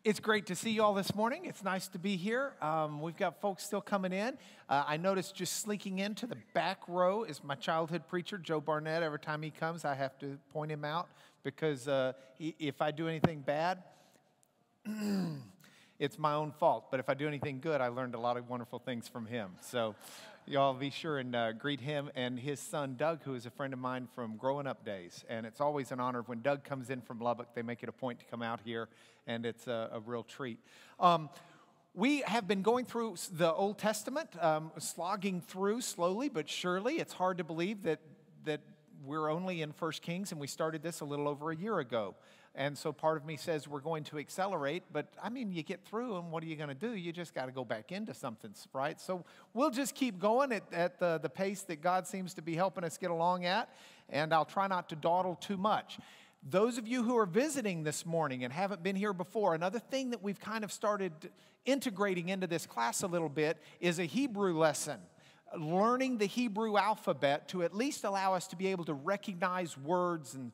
It's great to see you all this morning. It's nice to be here. We've got folks still coming in. I noticed just sneaking into the back row is my childhood preacher, Joe Barnett. Every time he comes, I have to point him out because if I do anything bad, it's my own fault. But if I do anything good, I learned a lot of wonderful things from him. So y'all be sure and greet him and his son, Doug, who is a friend of mine from growing up days. And it's always an honor when Doug comes in from Lubbock. They make it a point to come out here, and it's a real treat. We have been going through the Old Testament, slogging through slowly but surely. It's hard to believe that we're only in 1 Kings, and we started this a little over a year ago. And so part of me says we're going to accelerate, but I mean, you get through, and what are you going to do? You just got to go back into something, right? So we'll just keep going at the pace that God seems to be helping us get along at, and I'll try not to dawdle too much. Those of you who are visiting this morning and haven't been here before, another thing that we've kind of started integrating into this class a little bit is a Hebrew lesson. Learning the Hebrew alphabet to at least allow us to be able to recognize words and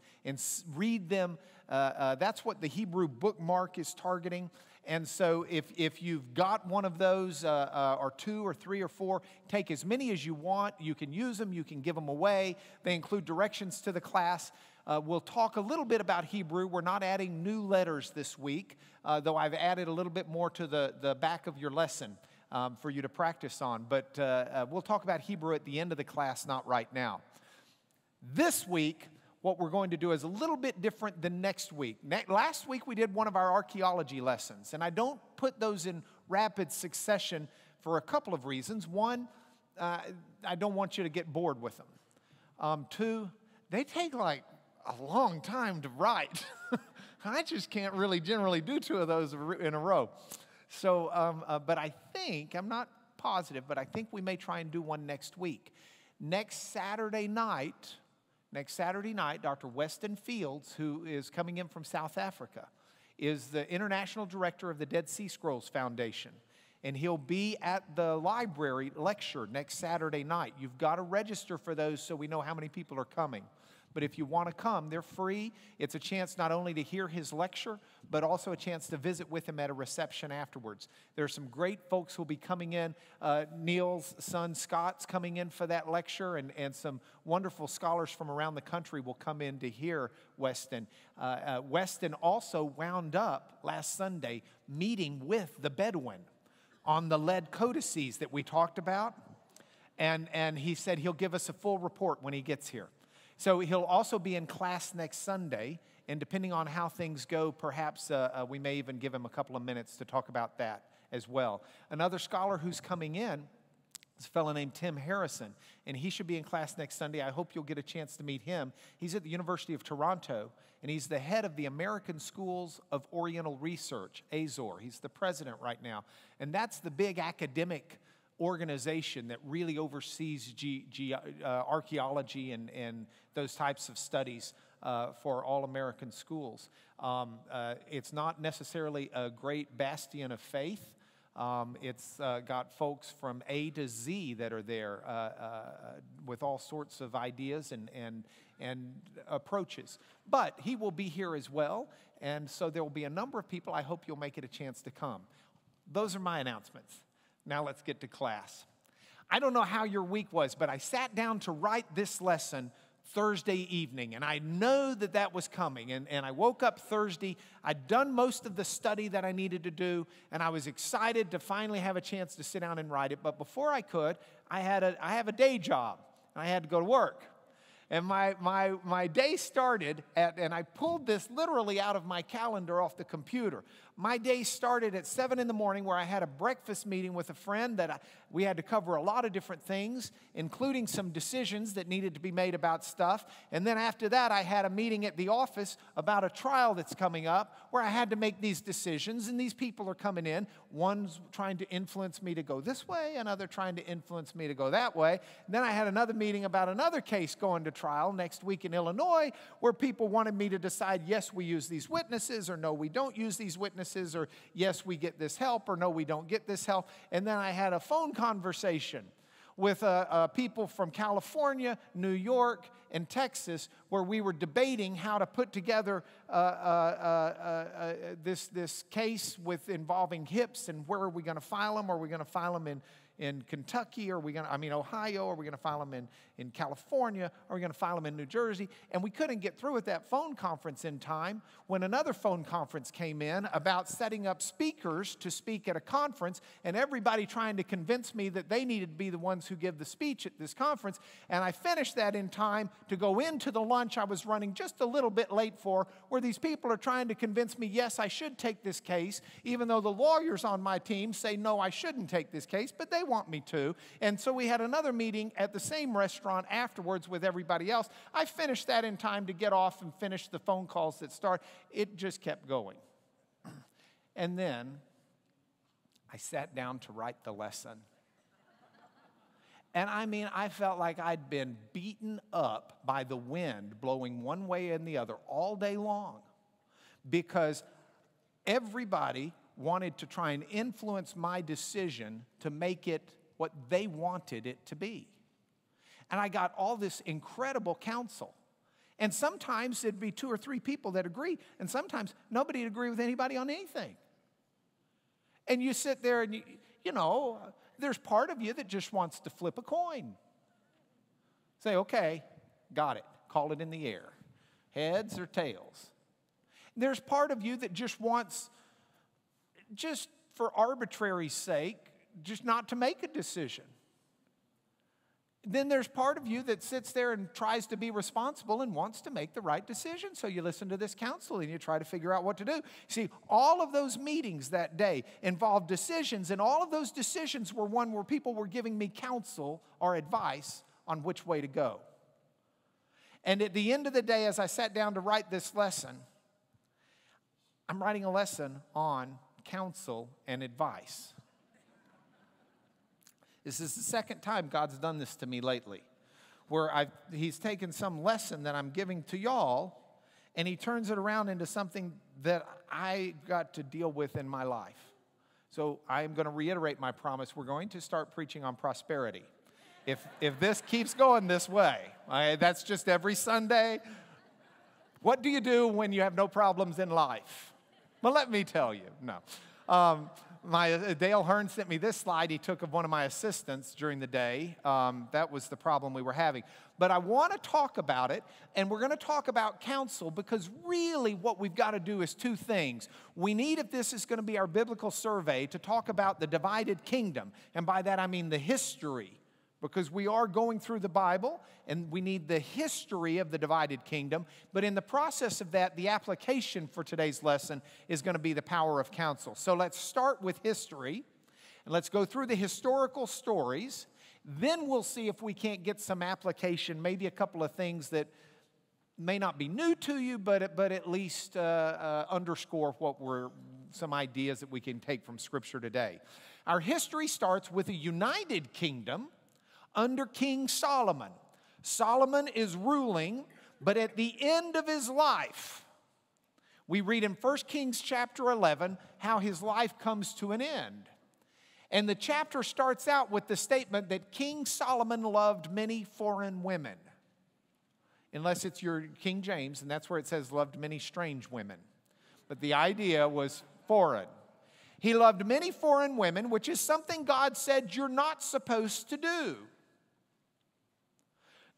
read them. That's what the Hebrew bookmark is targeting. And so if you've got one of those, or two or three or four, take as many as you want. You can use them. You can give them away. They include directions to the class. We'll talk a little bit about Hebrew. We're not adding new letters this week, though I've added a little bit more to the back of your lesson for you to practice on. But we'll talk about Hebrew at the end of the class, not right now. This week, what we're going to do is a little bit different than next week. Last week, we did one of our archaeology lessons, and I don't put those in rapid succession for a couple of reasons. One, I don't want you to get bored with them. Two, they take like a long time to write. I just can't really generally do two of those in a row. So, but I think, I'm not positive, but I think we may try and do one next week. Next Saturday night, Dr. Weston Fields, who is coming in from South Africa, is the International Director of the Dead Sea Scrolls Foundation. And he'll be at the library lecture next Saturday night. You've got to register for those so we know how many people are coming. But if you want to come, they're free. It's a chance not only to hear his lecture, but also a chance to visit with him at a reception afterwards. There are some great folks who will be coming in. Neil's son, Scott's coming in for that lecture, and some wonderful scholars from around the country will come in to hear Weston. Weston also wound up last Sunday meeting with the Bedouin on the lead codices that we talked about, and he said he'll give us a full report when he gets here. So he'll also be in class next Sunday, and depending on how things go, perhaps we may even give him a couple of minutes to talk about that as well. Another scholar who's coming in is a fellow named Tim Harrison, and he should be in class next Sunday. I hope you'll get a chance to meet him. He's at the University of Toronto, and he's the head of the American Schools of Oriental Research, AZOR. He's the president right now, and that's the big academic organization that really oversees archaeology and those types of studies for all American schools. It's not necessarily a great bastion of faith. It's got folks from A to Z that are there with all sorts of ideas and approaches. But he will be here as well, and so there will be a number of people. I hope you'll make it a chance to come. Those are my announcements. Now let's get to class. I don't know how your week was, but I sat down to write this lesson Thursday evening, and I know that was coming. And I woke up Thursday. I'd done most of the study that I needed to do, and I was excited to finally have a chance to sit down and write it. But before I could, I have a day job, and I had to go to work. And my day started and I pulled this literally out of my calendar off the computer. My day started at 7 in the morning where I had a breakfast meeting with a friend that we had to cover a lot of different things, including some decisions that needed to be made about stuff. And then after that, I had a meeting at the office about a trial that's coming up where I had to make these decisions, and these people are coming in. One's trying to influence me to go this way, another trying to influence me to go that way. And then I had another meeting about another case going to trial next week in Illinois where people wanted me to decide, yes, we use these witnesses, or no, we don't use these witnesses, or yes, we get this help, or no, we don't get this help. And then I had a phone conversation with people from California, New York, and Texas, where we were debating how to put together this case involving hips, and where are we going to file them? Are we going to file them in Kentucky? Are we going to, Ohio? Are we going to file them in California? Are we going to file them in New Jersey? And we couldn't get through with that phone conference in time when another phone conference came in about setting up speakers to speak at a conference, and everybody trying to convince me that they needed to be the ones who give the speech at this conference. And I finished that in time to go into the lunch I was running just a little bit late for, where these people are trying to convince me, yes, I should take this case, even though the lawyers on my team say, no, I shouldn't take this case, but they want me to. And so we had another meeting at the same restaurant afterwards with everybody else. I finished that in time to get off and finish the phone calls that start. It just kept going. And then I sat down to write the lesson. And I felt like I'd been beaten up by the wind blowing one way and the other all day long, because everybody wanted to try and influence my decision to make it what they wanted it to be. And I got all this incredible counsel. And sometimes it'd be 2 or 3 people that agree, and sometimes nobody would agree with anybody on anything. And you sit there and, there's part of you that just wants to flip a coin. Say, okay, got it. Call it in the air. Heads or tails. There's part of you that just wants, just for arbitrary sake, just not to make a decision. Then there's part of you that sits there and tries to be responsible and wants to make the right decision. So you listen to this counsel and you try to figure out what to do. See, all of those meetings that day involved decisions, and all of those decisions were one where people were giving me counsel or advice on which way to go. And at the end of the day, as I sat down to write this lesson, I'm writing a lesson on counsel and advice. This is the second time God's done this to me lately, where He's taken some lesson that I'm giving to y'all, and He turns it around into something that I got to deal with in my life. So I'm going to reiterate my promise. We're going to start preaching on prosperity. If this keeps going this way, that's just every Sunday. What do you do when you have no problems in life? Well, let me tell you. No. Dale Hearn sent me this slide he took of one of my assistants during the day. That was the problem we were having. But I want to talk about it, and we're going to talk about counsel, because really what we've got to do is 2 things. We need, if this is going to be our biblical survey, to talk about the divided kingdom. And by that I mean the history, because we are going through the Bible, and we need the history of the divided kingdom. But in the process of that, the application for today's lesson is going to be the power of counsel. So let's start with history, and let's go through the historical stories. Then we'll see if we can't get some application, maybe a couple of things that may not be new to you, but at least underscore some ideas that we can take from Scripture today. Our history starts with a united kingdom under King Solomon. Solomon is ruling, but at the end of his life, we read in 1 Kings chapter 11 how his life comes to an end. And the chapter starts out with the statement that King Solomon loved many foreign women. Unless it's your King James, and that's where it says loved many strange women. But the idea was foreign. He loved many foreign women, which is something God said you're not supposed to do.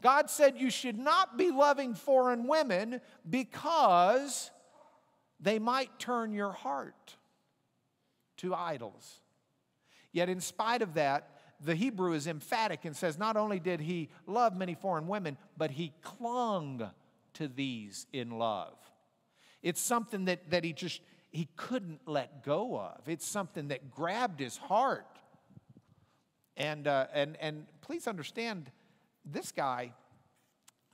God said you should not be loving foreign women because they might turn your heart to idols. Yet in spite of that, the Hebrew is emphatic and says not only did he love many foreign women, but he clung to these in love. It's something that he couldn't let go of. It's something that grabbed his heart. And please understand, this guy,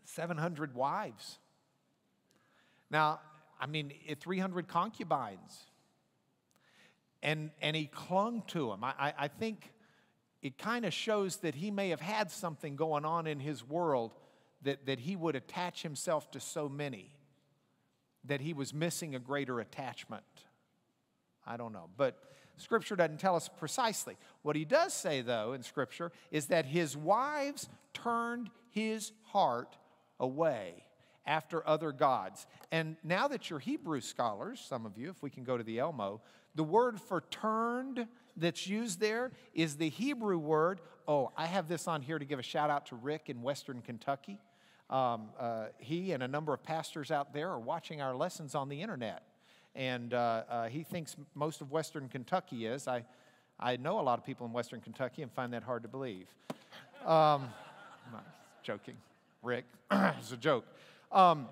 700 wives. Now, 300 concubines. And he clung to them. I think it kind of shows that he may have had something going on in his world that he would attach himself to so many that he was missing a greater attachment. I don't know. But Scripture doesn't tell us precisely. What he does say, though, in Scripture, is that his wives turned his heart away after other gods. And now that you're Hebrew scholars, some of you, if we can go to the Elmo, the word for turned that's used there is the Hebrew word. Oh, I have this on here to give a shout out to Rick in Western Kentucky. He and a number of pastors out there are watching our lessons on the internet. And he thinks most of Western Kentucky is. I know a lot of people in Western Kentucky and find that hard to believe. I'm not joking, Rick. It's a joke. One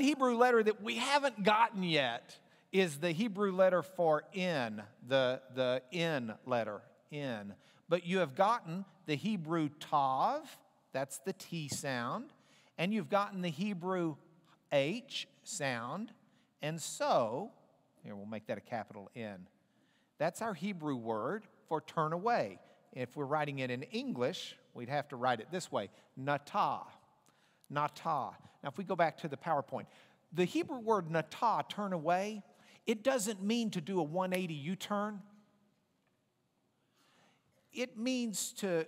Hebrew letter that we haven't gotten yet is the Hebrew letter for in, the in letter, in. But you have gotten the Hebrew tav, that's the T sound, and you've gotten the Hebrew H sound, and so, here we'll make that a capital N. That's our Hebrew word for turn away. If we're writing it in English, we'd have to write it this way, natah. Natah. Now, if we go back to the PowerPoint, the Hebrew word natah, turn away, it doesn't mean to do a 180 U-turn. It means to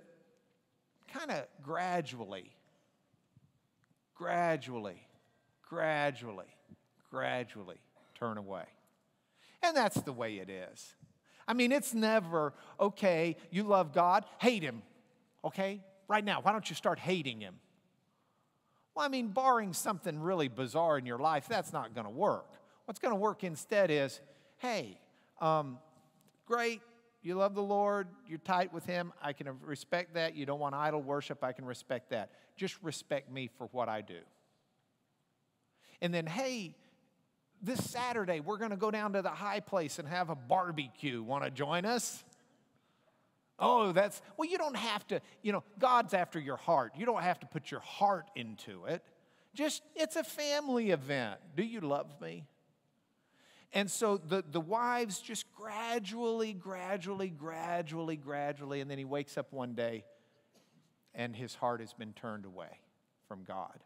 kind of gradually turn away. And that's the way it is. I mean, it's never, okay, you love God, hate him, okay? Right now, why don't you start hating him? Well, I mean, barring something really bizarre in your life, that's not going to work. What's going to work instead is, hey, great, you love the Lord, you're tight with him, I can respect that. You don't want idol worship, I can respect that. Just respect me for what I do. And then, hey, this Saturday, we're going to go down to the high place and have a barbecue. Want to join us? Oh, well, you don't have to, God's after your heart. You don't have to put your heart into it. Just, it's a family event. Do you love me? And so the wives just gradually, and then he wakes up one day and his heart has been turned away from God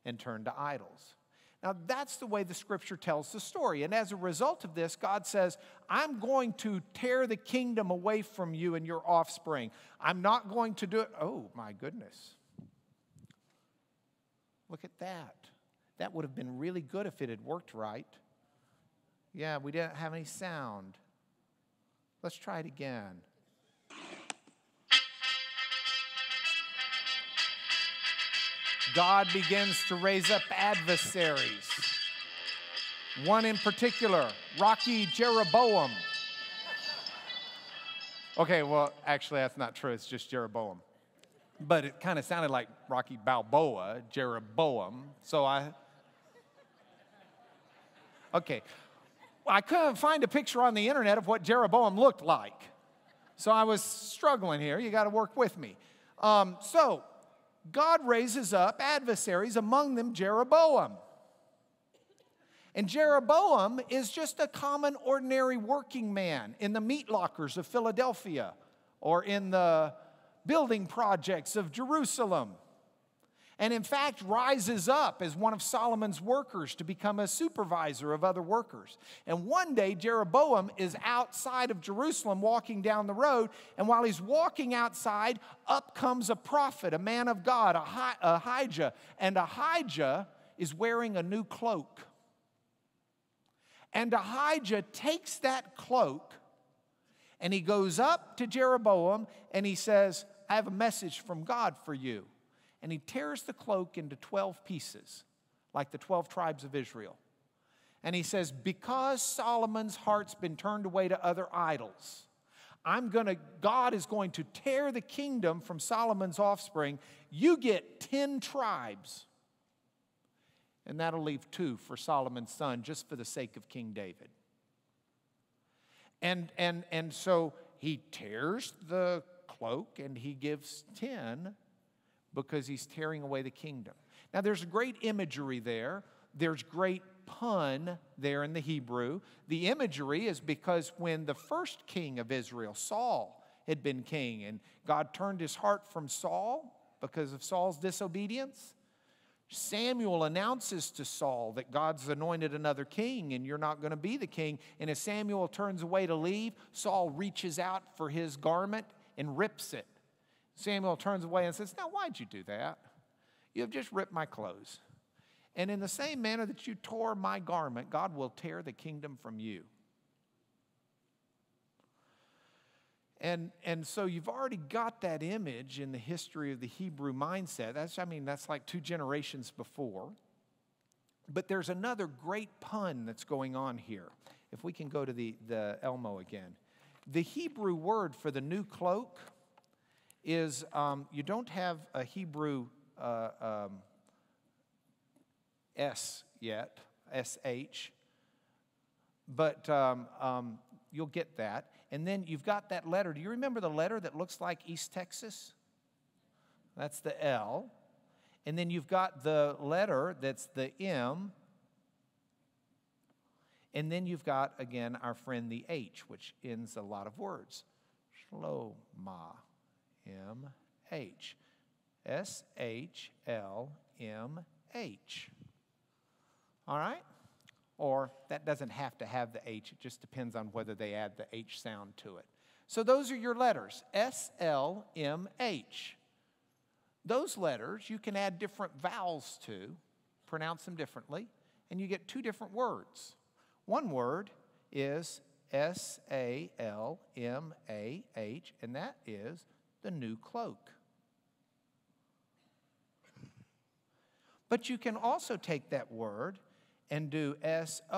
and turned to idols. Now, that's the way the Scripture tells the story. And as a result of this, God says, I'm going to tear the kingdom away from you and your offspring. I'm not going to do it. Oh, my goodness. Look at that. That would have been really good if it had worked right. Yeah, we didn't have any sound. Let's try it again. God begins to raise up adversaries. One in particular, Rocky Jeroboam. Okay, well, actually, that's not true. It's just Jeroboam. But it kind of sounded like Rocky Balboa, Jeroboam. Okay. Well, I couldn't find a picture on the internet of what Jeroboam looked like. So I was struggling here. You got to work with me. God raises up adversaries, among them Jeroboam. And Jeroboam is just a common, ordinary working man in the meat lockers of Philadelphia or in the building projects of Jerusalem. And in fact, rises up as one of Solomon's workers to become a supervisor of other workers. And one day, Jeroboam is outside of Jerusalem walking down the road, and while he's walking outside, up comes a prophet, a man of God, Ahijah. And Ahijah is wearing a new cloak. And Ahijah takes that cloak, and he goes up to Jeroboam, and he says, I have a message from God for you. And he tears the cloak into 12 pieces, like the 12 tribes of Israel. And he says, because Solomon's heart's been turned away to other idols, God is going to tear the kingdom from Solomon's offspring. You get 10 tribes. And that'll leave 2 for Solomon's son, just for the sake of King David. And so he tears the cloak and he gives 10 because he's tearing away the kingdom. Now, there's great imagery there. There's great pun there in the Hebrew. The imagery is because when the first king of Israel, Saul, had been king, and God turned his heart from Saul because of Saul's disobedience, Samuel announces to Saul that God's anointed another king and you're not going to be the king. And as Samuel turns away to leave, Saul reaches out for his garment and rips it. Samuel turns away and says, now why'd you do that? You have just ripped my clothes. And in the same manner that you tore my garment, God will tear the kingdom from you. And so you've already got that image in the history of the Hebrew mindset. That's like 2 generations before. But there's another great pun that's going on here. If we can go to the Elmo again. The Hebrew word for the new cloak is, you don't have a Hebrew S yet, S-H, but you'll get that. And then you've got that letter. Do you remember the letter that looks like East Texas? That's the L. And then you've got the letter that's the M. And then you've got, again, our friend the H, which ends a lot of words. Shloma, M-H. S-H-L-M-H. All right? Or that doesn't have to have the H. It just depends on whether they add the H sound to it. So those are your letters, S-L-M-H. Those letters you can add different vowels to, pronounce them differently, and you get 2 different words. One word is S-A-L-M-A-H, and that is the new cloak. But you can also take that word and do S-O-L-O-M-O-H.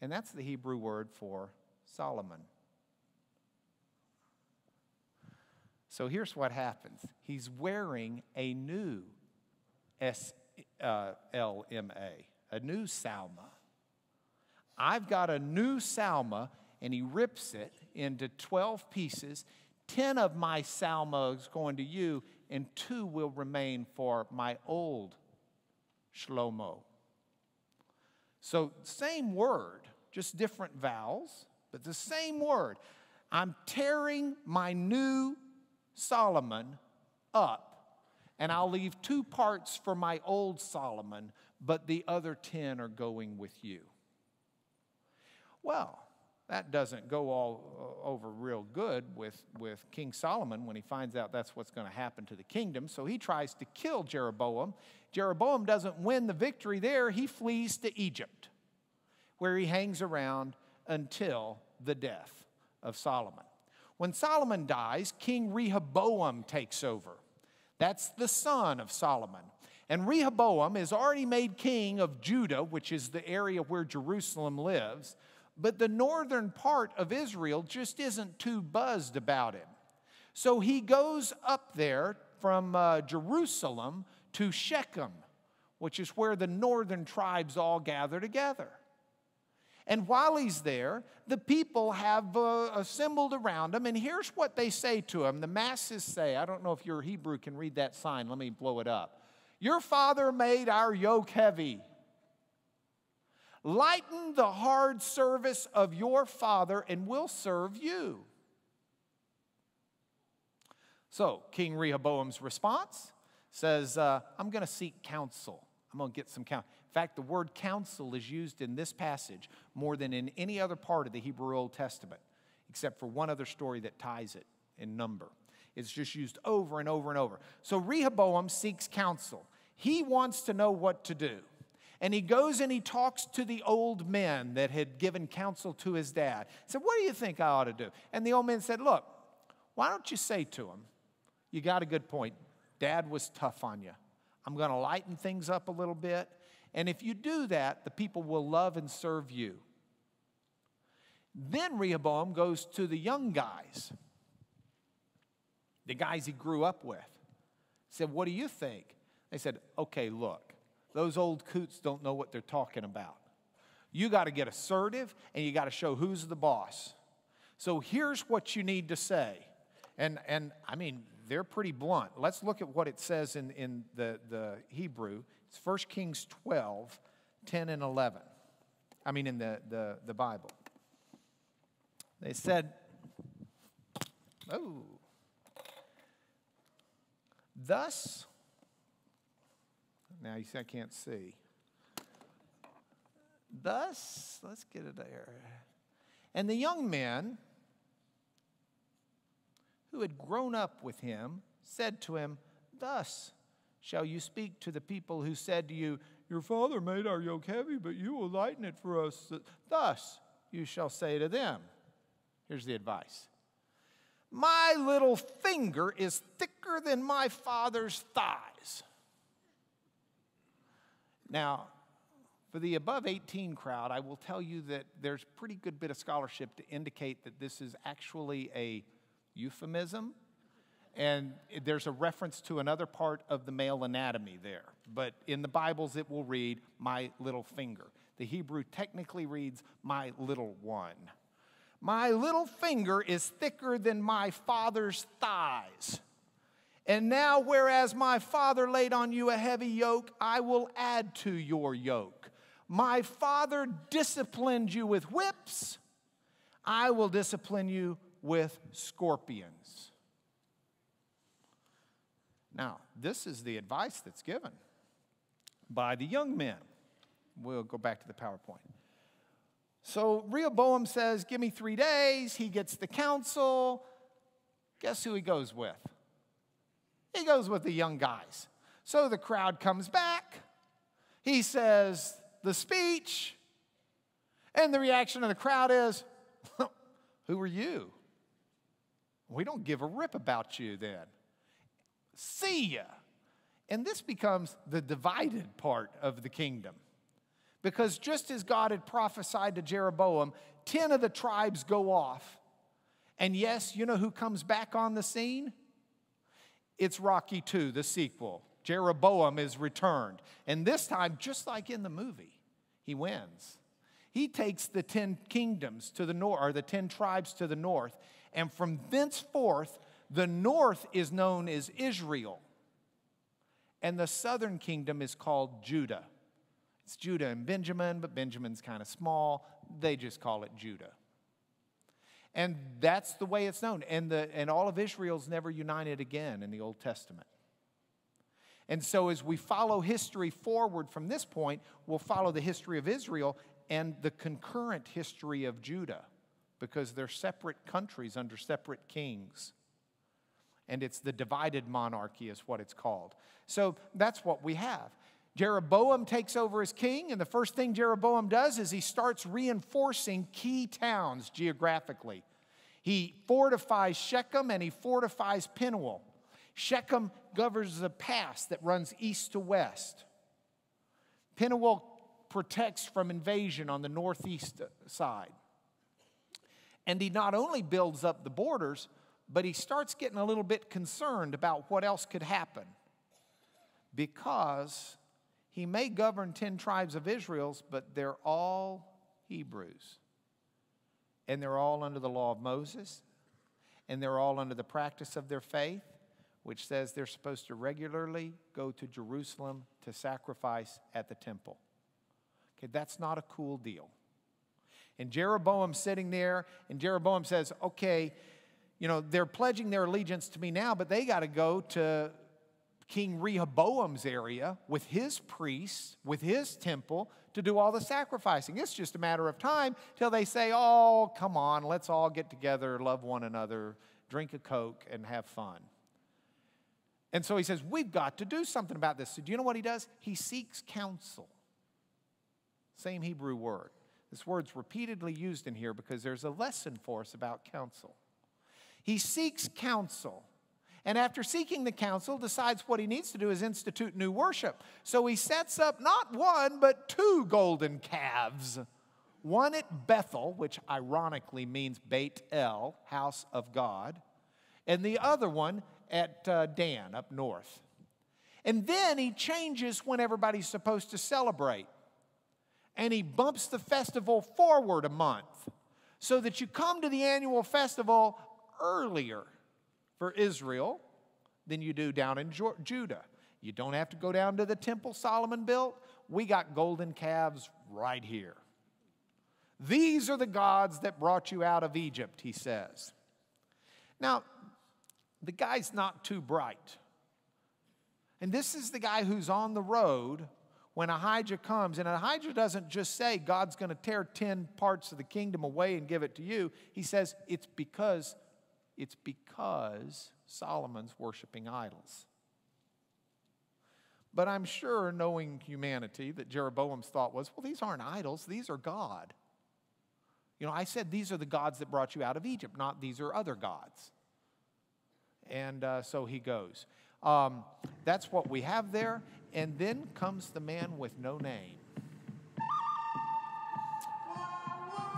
And that's the Hebrew word for Solomon. So here's what happens. He's wearing a new S-L-M-A, a new salma. I've got a new salma, and he rips it into 12 pieces. 10 of my salma is going to you, and 2 will remain for my old Shlomo. So same word, just different vowels, but the same word. I'm tearing my new Solomon up, and I'll leave 2 parts for my old Solomon, but the other 10 are going with you. Well, that doesn't go all over real good with King Solomon when he finds out that's what's going to happen to the kingdom. So he tries to kill Jeroboam. Jeroboam doesn't win the victory there. He flees to Egypt, where he hangs around until the death of Solomon. When Solomon dies, King Rehoboam takes over. That's the son of Solomon. And Rehoboam is already made king of Judah, which is the area where Jerusalem lives. But the northern part of Israel just isn't too buzzed about him. So he goes up there from Jerusalem to Shechem, which is where the northern tribes all gather together. And while he's there, the people have assembled around him, and here's what they say to him. The masses say, I don't know if your Hebrew can read that sign. Let me blow it up. Your father made our yoke heavy. Lighten the hard service of your father, and we'll serve you. So King Rehoboam's response says, I'm going to seek counsel. I'm going to get some counsel. In fact, the word counsel is used in this passage more than in any other part of the Hebrew Old Testament, except for one other story that ties it in number. It's just used over and over and over. So Rehoboam seeks counsel. He wants to know what to do. And he goes and he talks to the old men that had given counsel to his dad. He said, what do you think I ought to do? And the old men said, look, why don't you say to him, you got a good point. Dad was tough on you. I'm going to lighten things up a little bit. And if you do that, the people will love and serve you. Then Rehoboam goes to the young guys, the guys he grew up with. He said, what do you think? They said, okay, look. Those old coots don't know what they're talking about. You got to get assertive, and you got to show who's the boss. So here's what you need to say. And I mean, they're pretty blunt. Let's look at what it says in the Hebrew. It's 1 Kings 12, 10 and 11. I mean, in the Bible. They said, Thus, now you see I can't see. Thus, let's get it there. And the young men who had grown up with him said to him, thus shall you speak to the people who said to you, your father made our yoke heavy, but you will lighten it for us. Thus you shall say to them, here's the advice. My little finger is thicker than my father's thighs. Now, for the above 18 crowd, I will tell you that there's a pretty good bit of scholarship to indicate that this is actually a euphemism. And there's a reference to another part of the male anatomy there. But in the Bibles, it will read, my little finger. The Hebrew technically reads, my little one. My little finger is thicker than my father's thighs. And now, whereas my father laid on you a heavy yoke, I will add to your yoke. My father disciplined you with whips. I will discipline you with scorpions. Now, this is the advice that's given by the young men. We'll go back to the PowerPoint. So Rehoboam says, give me 3 days. He gets the council. Guess who he goes with? He goes with the young guys. So the crowd comes back. He says the speech. And the reaction of the crowd is, who are you? We don't give a rip about you then. See ya. And this becomes the divided part of the kingdom. Because just as God had prophesied to Jeroboam, 10 of the tribes go off. And yes, you know who comes back on the scene? It's Rocky II, the sequel. Jeroboam is returned. And this time, just like in the movie, he wins. He takes the 10 kingdoms to the north, or the 10 tribes to the north. And from thenceforth, the north is known as Israel, and the southern kingdom is called Judah. It's Judah and Benjamin, but Benjamin's kind of small. They just call it Judah. And that's the way it's known. And all of Israel's never united again in the Old Testament. And so as we follow history forward from this point, we'll follow the history of Israel and the concurrent history of Judah, because they're separate countries under separate kings. And it's the divided monarchy is what it's called. So that's what we have. Jeroboam takes over as king, and the first thing Jeroboam does is he starts reinforcing key towns geographically. He fortifies Shechem and he fortifies Penuel. Shechem governs the pass that runs east to west. Penuel protects from invasion on the northeast side. And he not only builds up the borders, but he starts getting a little bit concerned about what else could happen, because he may govern 10 tribes of Israel, but they're all Hebrews. And they're all under the law of Moses, and they're all under the practice of their faith, which says they're supposed to regularly go to Jerusalem to sacrifice at the temple. Okay, that's not a cool deal. And Jeroboam's sitting there, and Jeroboam says, okay, you know, they're pledging their allegiance to me now, but they got to go to King Rehoboam's area with his priests, with his temple, to do all the sacrificing. It's just a matter of time till they say, oh, come on, let's all get together, love one another, drink a Coke, and have fun. And so he says, we've got to do something about this. So do you know what he does? He seeks counsel. Same Hebrew word. This word's repeatedly used in here because there's a lesson for us about counsel. He seeks counsel. And after seeking the counsel, decides what he needs to do is institute new worship. So he sets up not one, but 2 golden calves. One at Bethel, which ironically means Beit El, house of God. And the other one at Dan, up north. And then he changes when everybody's supposed to celebrate. And he bumps the festival forward a month, so that you come to the annual festival earlier for Israel than you do down in Judah. You don't have to go down to the temple Solomon built. We got golden calves right here. These are the gods that brought you out of Egypt, he says. Now, the guy's not too bright. And this is the guy who's on the road when Ahijah comes. And Ahijah doesn't just say God's going to tear 10 parts of the kingdom away and give it to you. He says it's because Solomon's worshiping idols. But I'm sure, knowing humanity, that Jeroboam's thought was, well, these aren't idols, these are God. You know, I said these are the gods that brought you out of Egypt, not these are other gods. And so he goes. That's what we have there. And then comes the man with no name.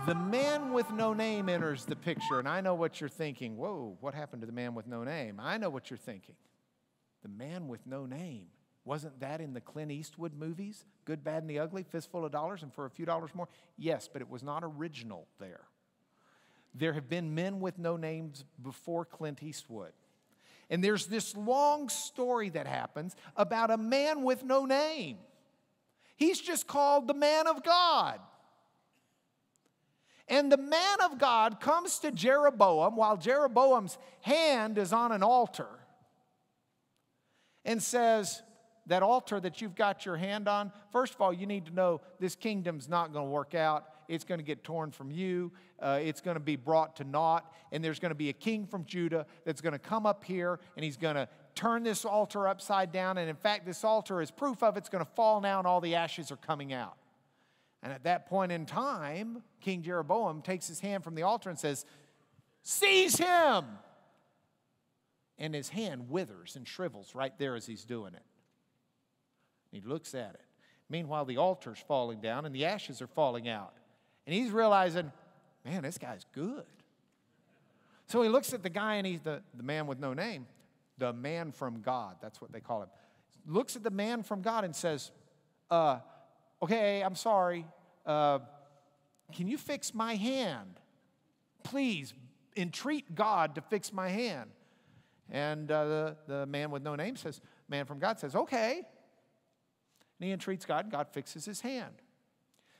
The man with no name enters the picture. And I know what you're thinking. Whoa, what happened to the man with no name? I know what you're thinking. The man with no name. Wasn't that in the Clint Eastwood movies? Good, Bad, and the Ugly, Fistful of Dollars, and for a few dollars more? Yes, but it was not original there. There have been men with no names before Clint Eastwood. And there's this long story that happens about a man with no name. He's just called the man of God. And the man of God comes to Jeroboam while Jeroboam's hand is on an altar and says, that altar that you've got your hand on, first of all, you need to know this kingdom's not going to work out. It's going to get torn from you. It's going to be brought to naught. And there's going to be a king from Judah that's going to come up here, and he's going to turn this altar upside down. And in fact, this altar is proof of it's going to fall now, and all the ashes are coming out. And at that point in time, King Jeroboam takes his hand from the altar and says, "Seize him!" And his hand withers and shrivels right there as he's doing it. He looks at it. Meanwhile, the altar's falling down and the ashes are falling out. And he's realizing, man, this guy's good. So he looks at the guy, and he's the man with no name, the man from God. That's what they call him. Looks at the man from God and says, okay, I'm sorry. Can you fix my hand? Please, entreat God to fix my hand. And the man with no name says, man from God says, okay. And he entreats God, and God fixes his hand.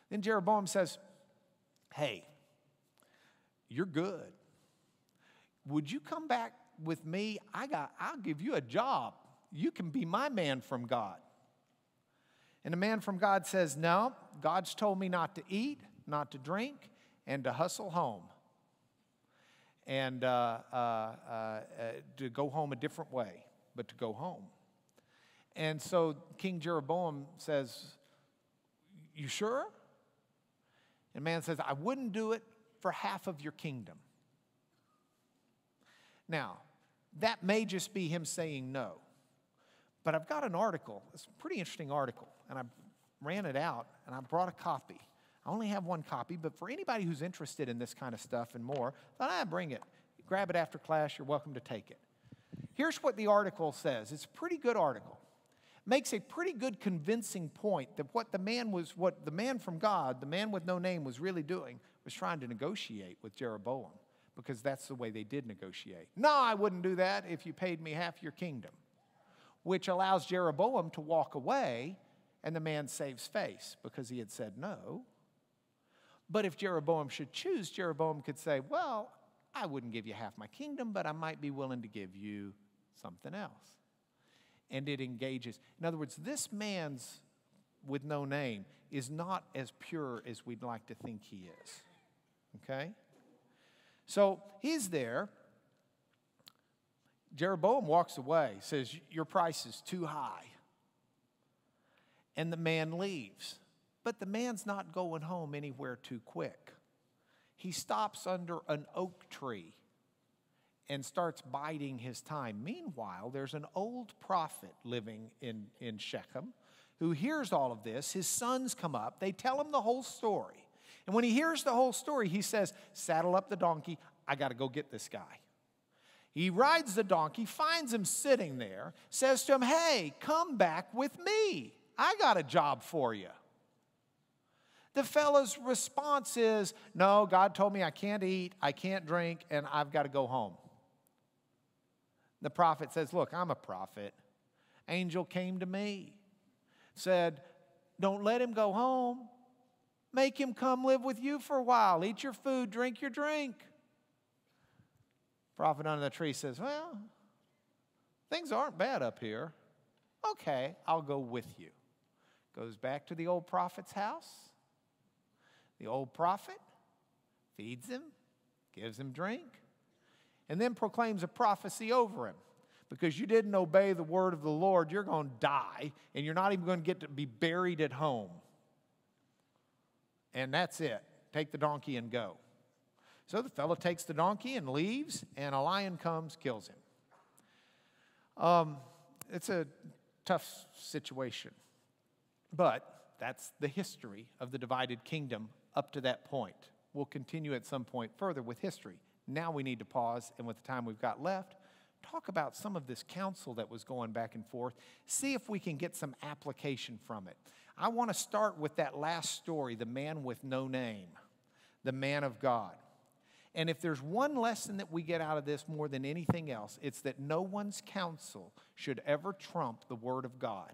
Then Jeroboam says, hey, you're good. Would you come back with me? I'll give you a job. You can be my man from God. And the man from God says, no, God's told me not to eat, not to drink, and to hustle home. And to go home a different way, but to go home. And so King Jeroboam says, you sure? And man says, I wouldn't do it for half of your kingdom. Now, that may just be him saying no. But I've got an article. It's a pretty interesting article. And I ran it out, and I brought a copy. I only have one copy, but for anybody who's interested in this kind of stuff and more, I thought I'd bring it. Grab it after class. You're welcome to take it. Here's what the article says. It's a pretty good article. Makes a pretty good convincing point that what the man from God, the man with no name, was really doing was trying to negotiate with Jeroboam, because that's the way they did negotiate. No, I wouldn't do that if you paid me half your kingdom, which allows Jeroboam to walk away, and the man saves face because he had said no. But if Jeroboam should choose, Jeroboam could say, well, I wouldn't give you half my kingdom, but I might be willing to give you something else. And it engages. In other words, this man's with no name is not as pure as we'd like to think he is. Okay? So he's there. Jeroboam walks away, says, your price is too high. And the man leaves. But the man's not going home anywhere too quick. He stops under an oak tree and starts biding his time. Meanwhile, there's an old prophet living in Shechem who hears all of this. His sons come up. They tell him the whole story. And when he hears the whole story, he says, saddle up the donkey. I got to go get this guy. He rides the donkey, finds him sitting there, says to him, hey, come back with me. I got a job for you. The fellow's response is, no, God told me I can't eat, I can't drink, and I've got to go home. The prophet says, look, I'm a prophet. Angel came to me, said, don't let him go home. Make him come live with you for a while. Eat your food, drink your drink. Prophet under the tree says, well, things aren't bad up here. Okay, I'll go with you. Goes back to the old prophet's house. The old prophet feeds him, gives him drink, and then proclaims a prophecy over him. Because you didn't obey the word of the Lord, you're going to die, and you're not even going to get to be buried at home. And that's it. Take the donkey and go. So the fellow takes the donkey and leaves, and a lion comes, kills him. It's a tough situation. But that's the history of the divided kingdom up to that point. We'll continue at some point further with history. Now we need to pause, and with the time we've got left, talk about some of this counsel that was going back and forth. See if we can get some application from it. I want to start with that last story, the man with no name, the man of God. And if there's one lesson that we get out of this more than anything else, it's that no one's counsel should ever trump the Word of God.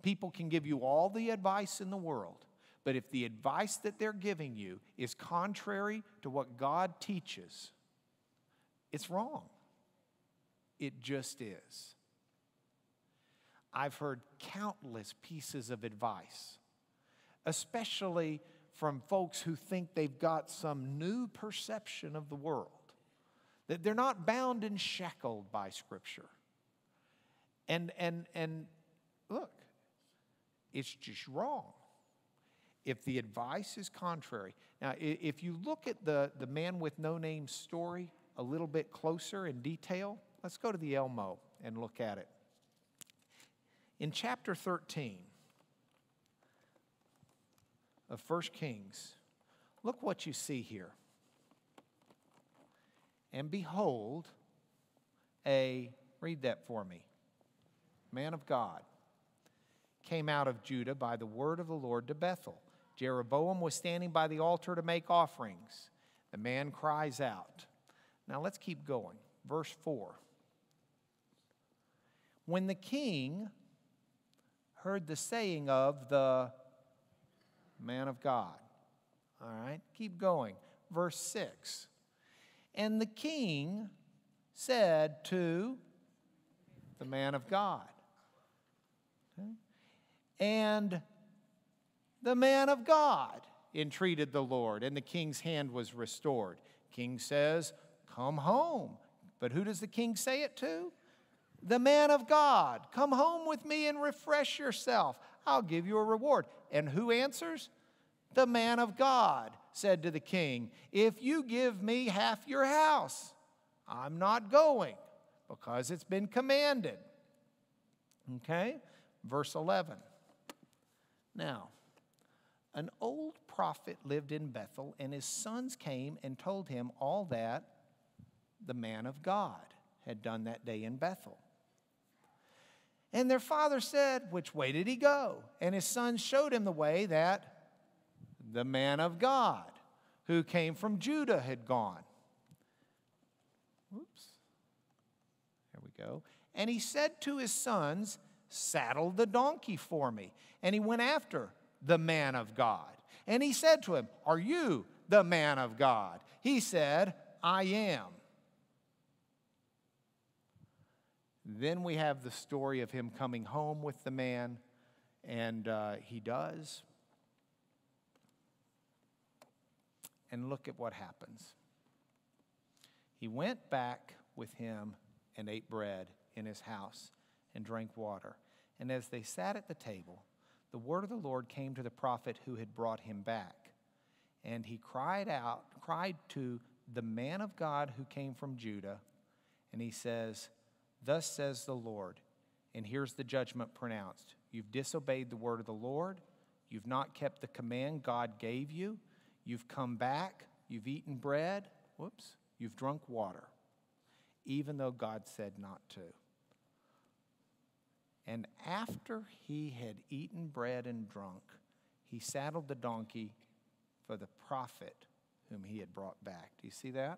People can give you all the advice in the world, but if the advice that they're giving you is contrary to what God teaches, it's wrong. It just is. I've heard countless pieces of advice, especially from folks who think they've got some new perception of the world, that they're not bound and shackled by Scripture. And look, it's just wrong. If the advice is contrary. Now, if you look at the man with no name story a little bit closer in detail, let's go to the Elmo and look at it. In chapter 13 of 1 Kings, look what you see here. And behold, read that for me, man of God came out of Judah by the word of the Lord to Bethel. Jeroboam was standing by the altar to make offerings. The man cries out. Now let's keep going. Verse 4. When the king heard the saying of the man of God. All right, keep going. Verse 6. And the king said to the man of God. Okay. And the man of God entreated the Lord, and the king's hand was restored. King says, come home. But who does the king say it to? The man of God. Come home with me and refresh yourself. I'll give you a reward. And who answers? The man of God said to the king, if you give me half your house, I'm not going, because it's been commanded. Okay? Verse 11. Now, an old prophet lived in Bethel, and his sons came and told him all that the man of God had done that day in Bethel. And their father said, which way did he go? And his sons showed him the way that the man of God, who came from Judah, had gone. Oops. There we go. And he said to his sons, saddle the donkey for me. And he went after the man of God. And he said to him, are you the man of God? He said, I am. Then we have the story of him coming home with the man, and he does. And look at what happens. He went back with him and ate bread in his house and drank water. And as they sat at the table, the word of the Lord came to the prophet who had brought him back. And he cried to the man of God who came from Judah, and he says, thus says the Lord, and here's the judgment pronounced. You've disobeyed the word of the Lord. You've not kept the command God gave you. You've come back. You've eaten bread. You've drunk water, even though God said not to. And after he had eaten bread and drunk, he saddled the donkey for the prophet whom he had brought back. Do you see that?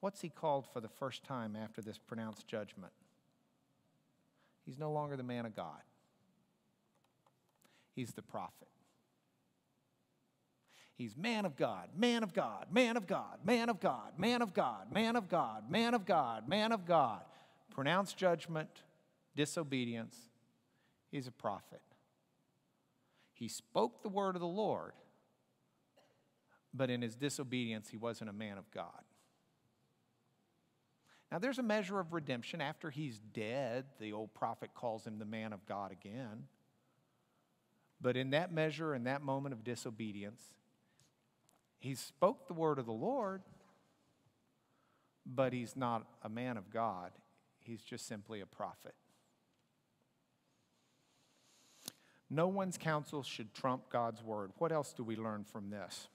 What's he called for the first time after this pronounced judgment? He's no longer the man of God. He's the prophet. He's man of God, man of God, man of God, man of God, man of God, man of God, man of God, man of God. pronounce judgment, disobedience, he's a prophet. He spoke the word of the Lord, but in his disobedience, he wasn't a man of God. Now, there's a measure of redemption. After he's dead, the old prophet calls him the man of God again. But in that measure, in that moment of disobedience, he spoke the word of the Lord, but he's not a man of God. He's just simply a prophet. No one's counsel should trump God's word. What else do we learn from this?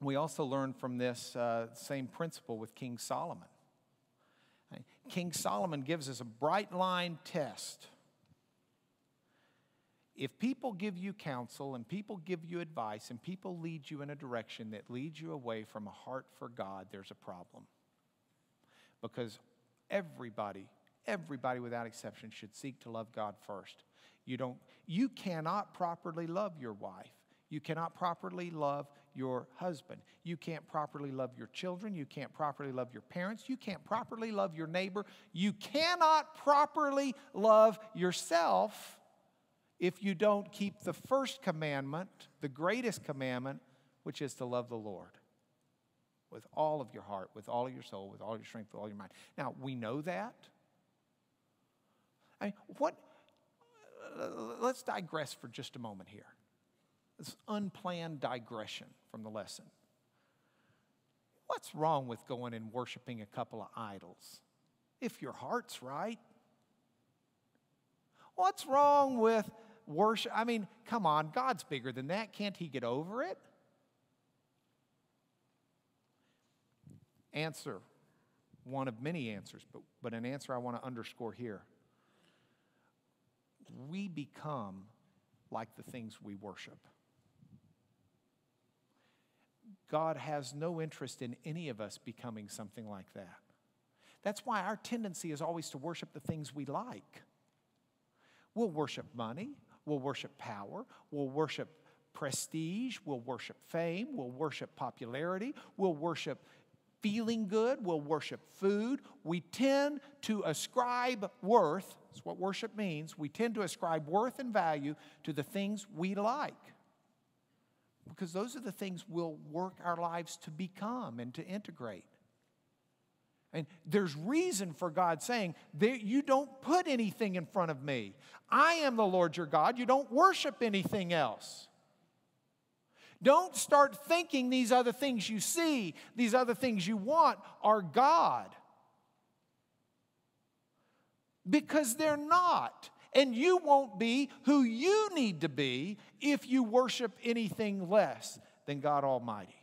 We also learn from this same principle with King Solomon. King Solomon gives us a bright line test. If people give you counsel and people give you advice and people lead you in a direction that leads you away from a heart for God, there's a problem. Because everybody without exception should seek to love God first. You cannot properly love your wife. You cannot properly love your husband. You can't properly love your children. You can't properly love your parents. You can't properly love your neighbor. You cannot properly love yourself if you don't keep the first commandment, the greatest commandment, which is to love the Lord with all of your heart, with all of your soul, with all your strength, with all your mind. Now, we know that. Let's digress for just a moment here. This unplanned digression from the lesson. What's wrong with going and worshiping a couple of idols? If your heart's right. What's wrong with worship? I mean, come on, God's bigger than that. Can't he get over it? Answer, one of many answers, but an answer I want to underscore here. We become like the things we worship. God has no interest in any of us becoming something like that. That's why our tendency is always to worship the things we like. We'll worship money. We'll worship power. We'll worship prestige. We'll worship fame. We'll worship popularity. We'll worship feeling good. We'll worship food. We tend to ascribe worth. That's what worship means. We tend to ascribe worth and value to the things we like. Because those are the things we'll work our lives to become and to integrate. And there's reason for God saying, you don't put anything in front of me. I am the Lord your God. You don't worship anything else. Don't start thinking these other things you see, these other things you want are God. Because they're not. And you won't be who you need to be if you worship anything less than God Almighty.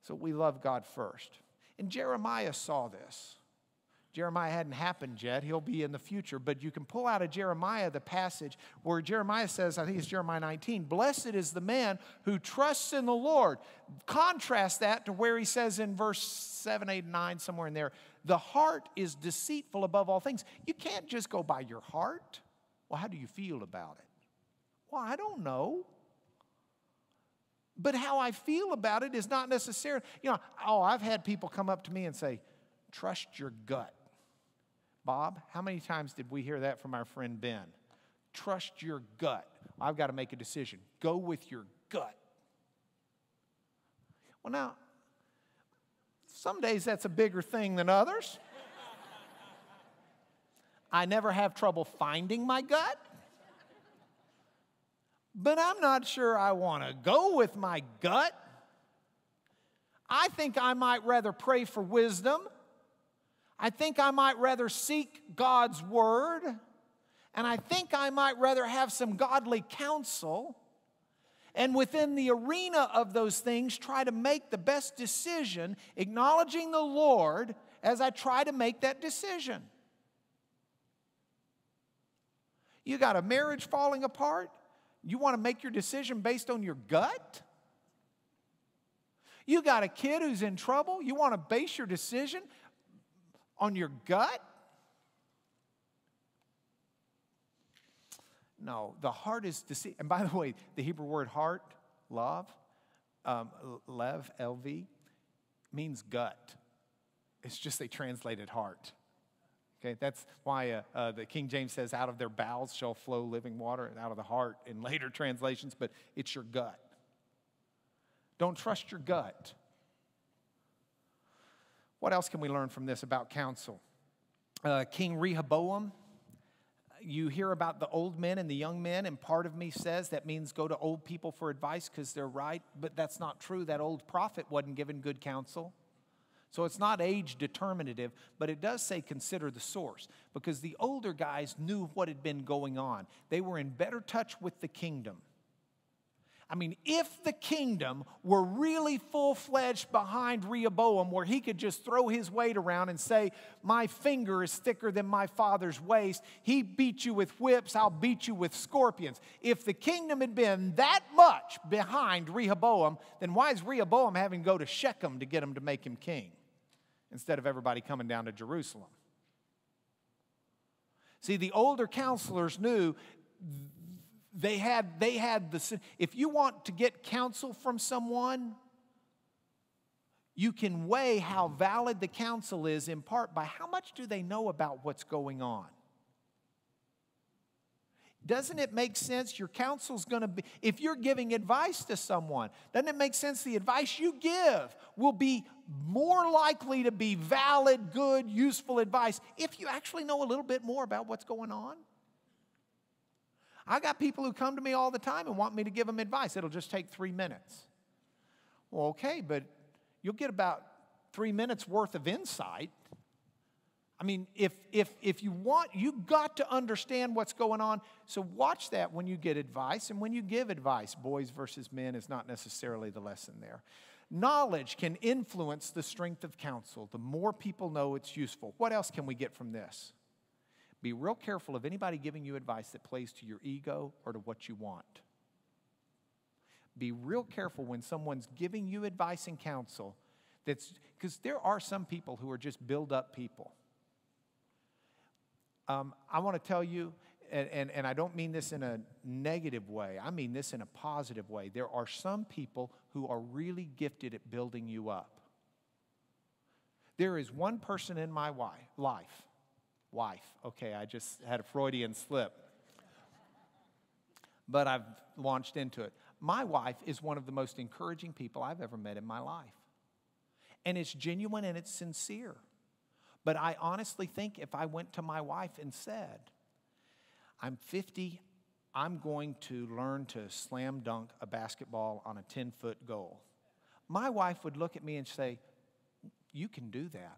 So we love God first. And Jeremiah saw this. Jeremiah hadn't happened yet. He'll be in the future. But you can pull out of Jeremiah the passage where Jeremiah says, I think it's Jeremiah 19, blessed is the man who trusts in the Lord. Contrast that to where he says in verse 7, 8, 9, somewhere in there, the heart is deceitful above all things. You can't just go by your heart. Well, how do you feel about it? Well, I don't know. But how I feel about it is not necessarily, I've had people come up to me and say, trust your gut. Bob, how many times did we hear that from our friend Ben? Trust your gut. I've got to make a decision. Go with your gut. Well, now, some days that's a bigger thing than others. I never have trouble finding my gut. But I'm not sure I want to go with my gut. I think I might rather pray for wisdom. I think I might rather seek God's word. And I think I might rather have some godly counsel. And within the arena of those things, try to make the best decision, acknowledging the Lord as I try to make that decision. You got a marriage falling apart? You want to make your decision based on your gut? You got a kid who's in trouble? You want to base your decision on your gut? No, the heart is deceived. And by the way, the Hebrew word heart, lev, L-V, means gut. It's just they translated heart. Okay, that's why the King James says, out of their bowels shall flow living water, and out of the heart in later translations, but it's your gut. Don't trust your gut. What else can we learn from this about counsel? King Rehoboam, you hear about the old men and the young men, and part of me says that means go to old people for advice because they're right, but that's not true. That old prophet wasn't given good counsel. So it's not age determinative, but it does say consider the source, because the older guys knew what had been going on. They were in better touch with the kingdom. I mean, if the kingdom were really full-fledged behind Rehoboam, where he could just throw his weight around and say, my finger is thicker than my father's waist. He beat you with whips, I'll beat you with scorpions. If the kingdom had been that much behind Rehoboam, then why is Rehoboam having to go to Shechem to get him to make him king, instead of everybody coming down to Jerusalem? See, the older counselors knew they had the, if you want to get counsel from someone, you can weigh how valid the counsel is in part by how much do they know about what's going on. Doesn't it make sense? Your counsel's going to be, if you're giving advice to someone, doesn't it make sense the advice you give will be more likely to be valid, good, useful advice if you actually know a little bit more about what's going on? I got people who come to me all the time and want me to give them advice. It'll just take 3 minutes. Well, okay, but you'll get about 3 minutes worth of insight. I mean, if you want, you've got to understand what's going on. So watch that when you get advice. And when you give advice, boys versus men is not necessarily the lesson there. Knowledge can influence the strength of counsel. The more people know, it's useful. What else can we get from this? Be real careful of anybody giving you advice that plays to your ego or to what you want. Be real careful when someone's giving you advice and counsel, that's because there are some people who are just build-up people. I want to tell you, and I don't mean this in a negative way, I mean this in a positive way. There are some people who are really gifted at building you up. There is one person in my life, okay, I just had a Freudian slip, but I've launched into it. My wife is one of the most encouraging people I've ever met in my life. And it's genuine and it's sincere. But I honestly think if I went to my wife and said, I'm 50, I'm going to learn to slam dunk a basketball on a 10-foot goal, my wife would look at me and say, you can do that.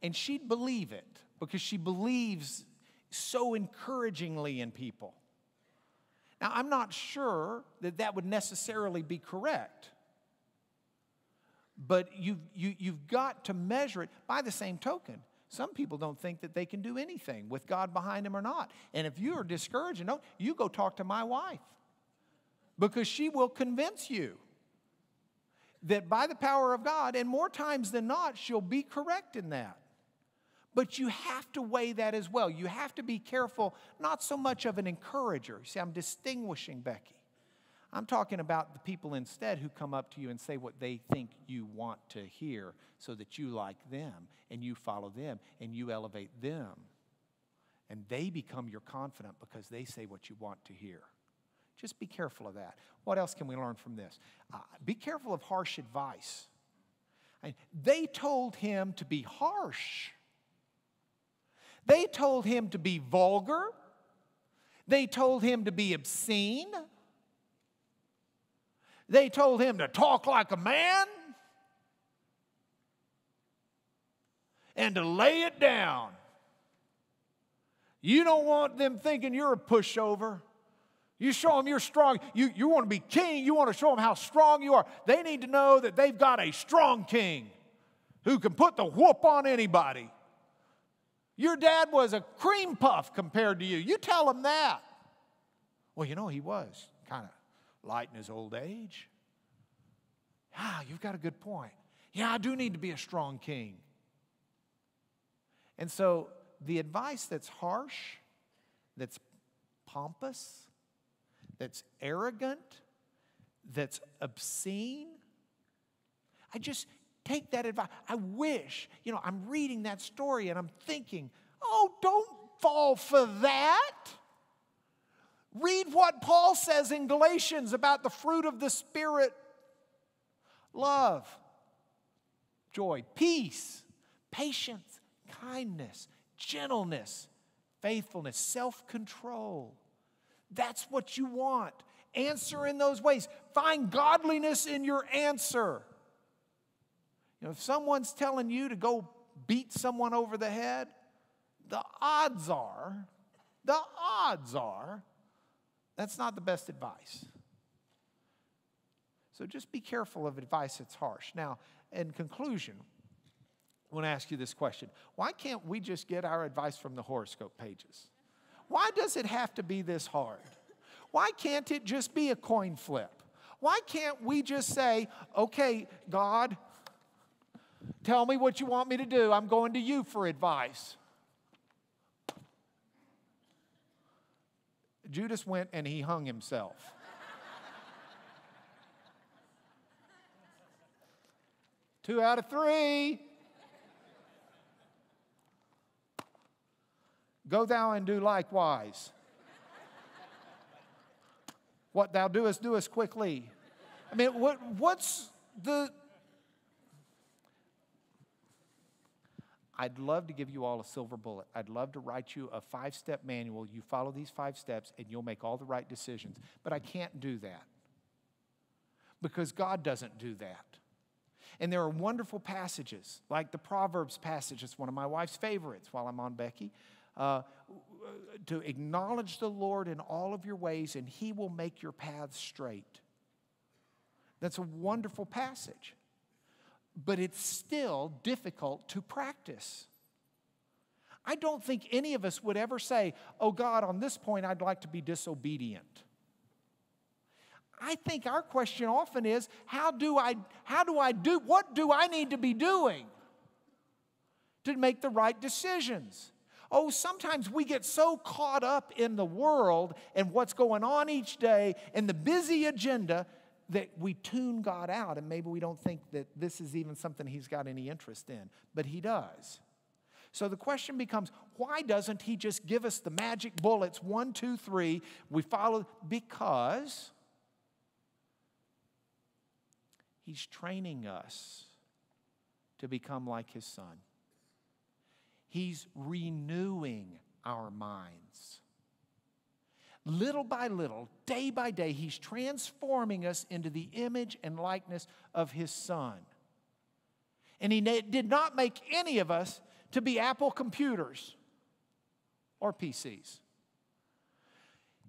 And she'd believe it because she believes so encouragingly in people. Now, I'm not sure that that would necessarily be correct. But you've got to measure it. By the same token, some people don't think that they can do anything with God behind them or not. And if you are discouraged, you go talk to my wife, because she will convince you that by the power of God, and more times than not, she'll be correct in that. But you have to weigh that as well. You have to be careful, not so much of an encourager. See, I'm distinguishing Becky. I'm talking about the people instead who come up to you and say what they think you want to hear so that you like them and you follow them and you elevate them. And they become your confidant because they say what you want to hear. Just be careful of that. What else can we learn from this? Be careful of harsh advice. They told him to be harsh. They told him to be vulgar. They told him to be obscene. They told him to talk like a man and to lay it down. You don't want them thinking you're a pushover. You show them you're strong. You want to be king. You want to show them how strong you are. They need to know that they've got a strong king who can put the whoop on anybody. Your dad was a cream puff compared to you. You tell them that. Well, he was kind of light in his old age. You've got a good point. Yeah, I do need to be a strong king. And so the advice that's harsh, that's pompous, that's arrogant, that's obscene, I just take that advice. I wish, I'm reading that story and I'm thinking, oh, don't fall for that. Read what Paul says in Galatians about the fruit of the Spirit. Love, joy, peace, patience, kindness, gentleness, faithfulness, self-control. That's what you want. Answer in those ways. Find godliness in your answer. If someone's telling you to go beat someone over the head, the odds are, that's not the best advice. So just be careful of advice that's harsh. Now, in conclusion, I want to ask you this question. Why can't we just get our advice from the horoscope pages? Why does it have to be this hard? Why can't it just be a coin flip? Why can't we just say, okay, God, tell me what you want me to do. I'm going to you for advice. Judas went and he hung himself. Two out of three. Go thou and do likewise. What thou doest, doest quickly. I mean, what's the... I'd love to give you all a silver bullet. I'd love to write you a 5-step manual. You follow these 5 steps and you'll make all the right decisions. But I can't do that because God doesn't do that. And there are wonderful passages, like the Proverbs passage. It's one of my wife's favorites while I'm on Becky. To acknowledge the Lord in all of your ways and He will make your paths straight. That's a wonderful passage. But it's still difficult to practice. I don't think any of us would ever say, oh God, on this point I'd like to be disobedient. I think our question often is, what do I need to be doing to make the right decisions? Oh, sometimes we get so caught up in the world and what's going on each day and the busy agenda that we tune God out, and maybe we don't think that this is even something He's got any interest in, but He does. So the question becomes, why doesn't He just give us the magic bullets, 1, 2, 3, we follow? Because He's training us to become like His Son. He's renewing our minds. Little by little, day by day, He's transforming us into the image and likeness of His Son. And He did not make any of us to be Apple computers or PCs.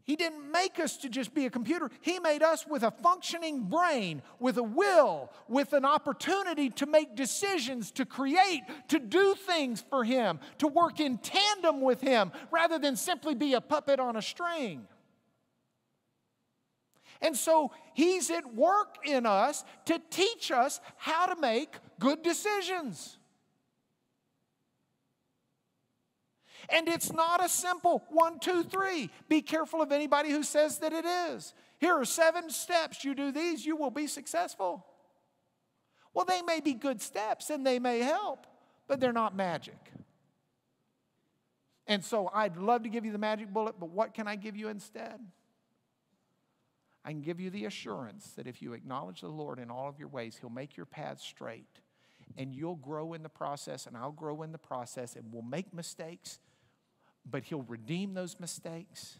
He didn't make us to just be a computer. He made us with a functioning brain, with a will, with an opportunity to make decisions, to create, to do things for Him, to work in tandem with Him, rather than simply be a puppet on a string. And so He's at work in us to teach us how to make good decisions. And it's not a simple 1, 2, 3. Be careful of anybody who says that it is. Here are 7 steps. You do these, you will be successful. Well, they may be good steps and they may help, but they're not magic. And so I'd love to give you the magic bullet, but what can I give you instead? I can give you the assurance that if you acknowledge the Lord in all of your ways, He'll make your paths straight. And you'll grow in the process, and I'll grow in the process, and we'll make mistakes, but He'll redeem those mistakes.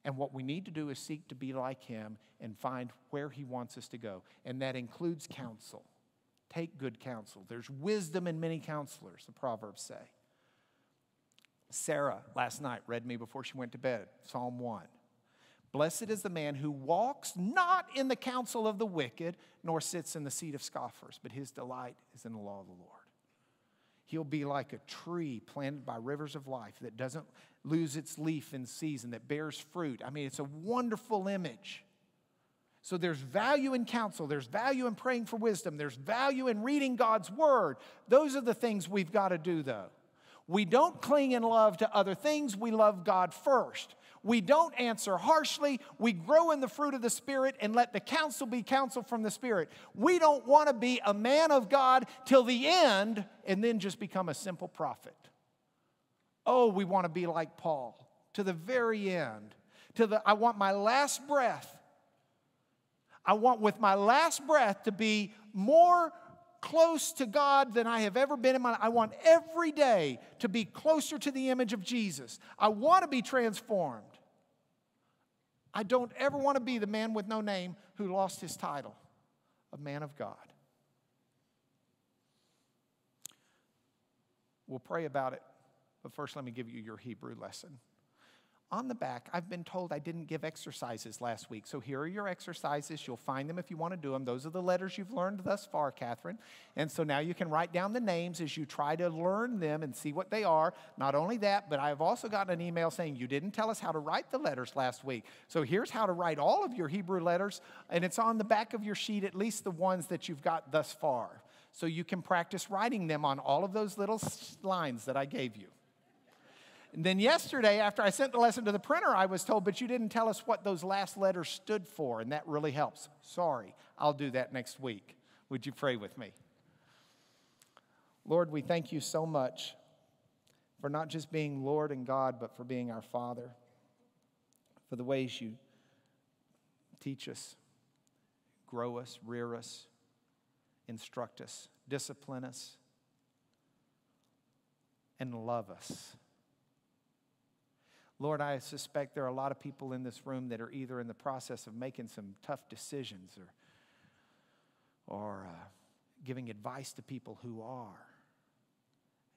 And what we need to do is seek to be like Him and find where He wants us to go. And that includes counsel. Take good counsel. There's wisdom in many counselors, the Proverbs say. Sarah, last night, read me before she went to bed, Psalm 1. Blessed is the man who walks not in the counsel of the wicked, nor sits in the seat of scoffers, but his delight is in the law of the Lord. He'll be like a tree planted by rivers of life that doesn't lose its leaf in season, that bears fruit. I mean, it's a wonderful image. So there's value in counsel. There's value in praying for wisdom. There's value in reading God's word. Those are the things we've got to do, though. We don't cling in love to other things. We love God first. We don't answer harshly. We grow in the fruit of the Spirit and let the counsel be counsel from the Spirit. We don't want to be a man of God till the end and then just become a simple prophet. Oh, we want to be like Paul to the very end. I want my last breath. I want with my last breath to be more close to God than I have ever been in my life. I want every day to be closer to the image of Jesus. I want to be transformed. I don't ever want to be the man with no name who lost his title of man of God. We'll pray about it, but first let me give you your Hebrew lesson. On the back, I've been told I didn't give exercises last week. So here are your exercises. You'll find them if you want to do them. Those are the letters you've learned thus far, Catherine. And so now you can write down the names as you try to learn them and see what they are. Not only that, but I've also gotten an email saying you didn't tell us how to write the letters last week. So here's how to write all of your Hebrew letters. And it's on the back of your sheet, at least the ones that you've got thus far. So you can practice writing them on all of those little lines that I gave you. And then yesterday, after I sent the lesson to the printer, I was told, but you didn't tell us what those last letters stood for, and that really helps. Sorry, I'll do that next week. Would you pray with me? Lord, we thank you so much for not just being Lord and God, but for being our Father, for the ways you teach us, grow us, rear us, instruct us, discipline us, and love us. Lord, I suspect there are a lot of people in this room that are either in the process of making some tough decisions or giving advice to people who are.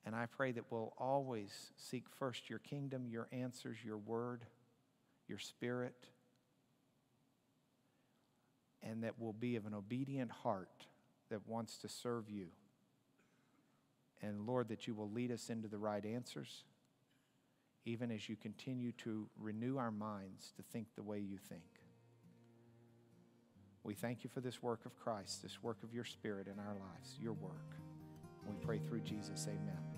And I pray that we'll always seek first your kingdom, your answers, your word, your spirit, and that we'll be of an obedient heart that wants to serve you. And Lord, that you will lead us into the right answers, even as you continue to renew our minds to think the way you think. We thank you for this work of Christ, this work of your Spirit in our lives, your work. We pray through Jesus, amen.